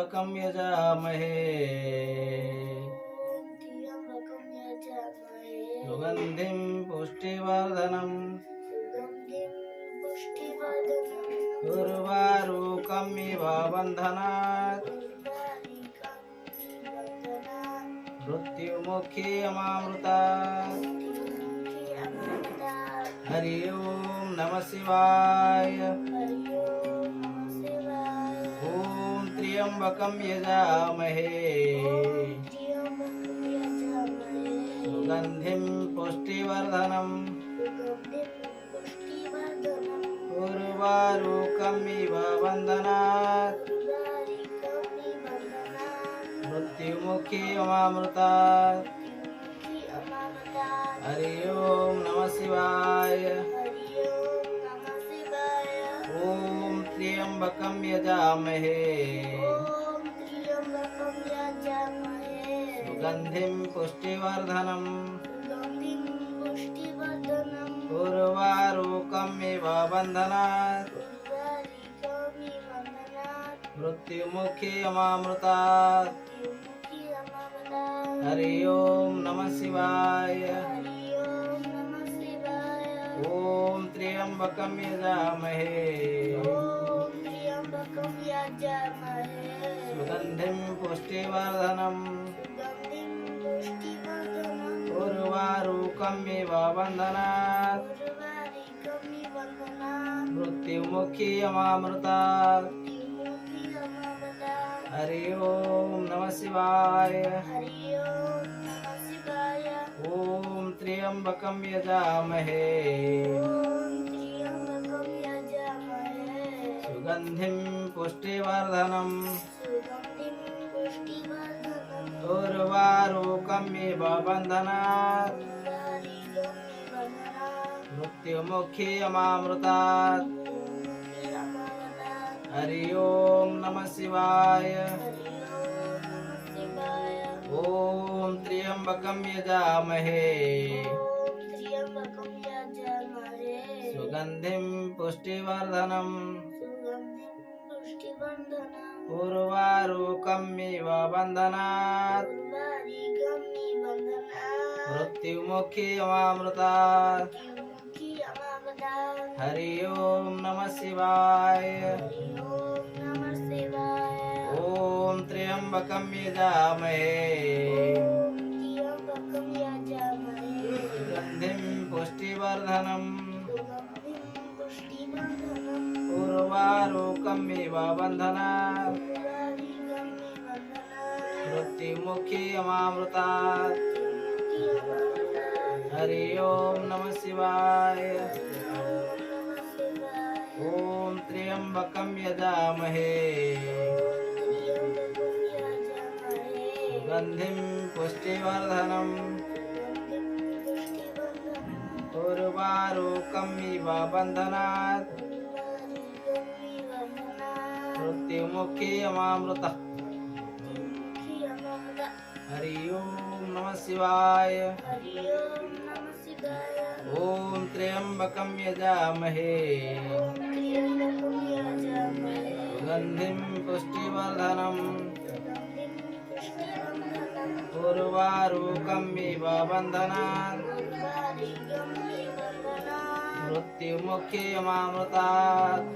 त्र्यंबकं यजामहे सुगंधिं पुष्टिवर्धनम् उर्वारुकमिव बन्धनात् मृत्युमुखी अमामृतात्। हरि ओम नमः शिवाय। ओम त्र्यंबकं यजामहे सुगंधिं पुष्टिवर्धनम् उर्वारुकमिव बन्धनात् मृत्युमुखी अमामृतात्। हरि ओम नमः शिवाय। ओम त्र्यंबकं यजामहे सुगंधिं पुष्टिवर्धनम् उर्वारुकमिव बन्धनात् मृत्युमुखी अमामृतात्। हरि ओम नमः शिवाय। ओम त्र्यंबकं यजामहे सुगंधिं पुष्टिवर्धनम् उर्वारुकमिव बन्धनात् मृत्युमुखी अमामृतात्। हरि ओम नमः शिवाय। ओम त्र्यंबकं यजामहे सुगंधिं पुष्टिवर्धनम् उर्वारुकमिव बन्धनात् मृत्युमुखी अमामृतात्। हरि ओम नमः शिवाय। ओम त्र्यंबकं यजामहे सुगंधिं पुष्टिवर्धनम् उर्वारुकमिव बन्धनात् मृत्युमुखी अमामृतात्। हरि ओम नमः शिवाय। ओम त्र्यंबकं यजामहे सुगंधिं पुष्टिवर्धनम् उर्वारुकमिव बन्धनात् मृत्युमुखी अमामृतात्। हरि ओम नमः शिवाय। ओम त्र्यंबकं यजामहे सुगंधिं पुष्टिवर्धनम् उर्वारुकमिव बन्धनात् मृत्युमुखी अमामृतः। हरि ओम नमः शिवाय। ओम त्र्यंबकं यजामहे सुगंधिं पुष्टिवर्धनम् उर्वारुकमिव बन्धनात् मृत्युमुखी अमामृतात्।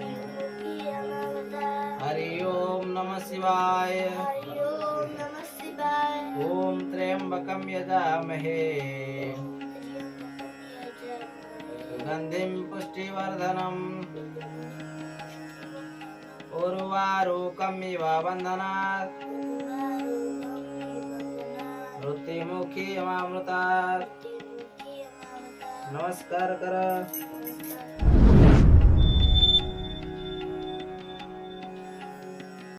हरि ओम नमः शिवाय। ओम त्र्यंबकं यजामहे सुगंधिं पुष्टिवर्धनम् उर्वारुकमिव बन्धनात् मृत्युमुखी अमामृतात्। नमस्कार करा।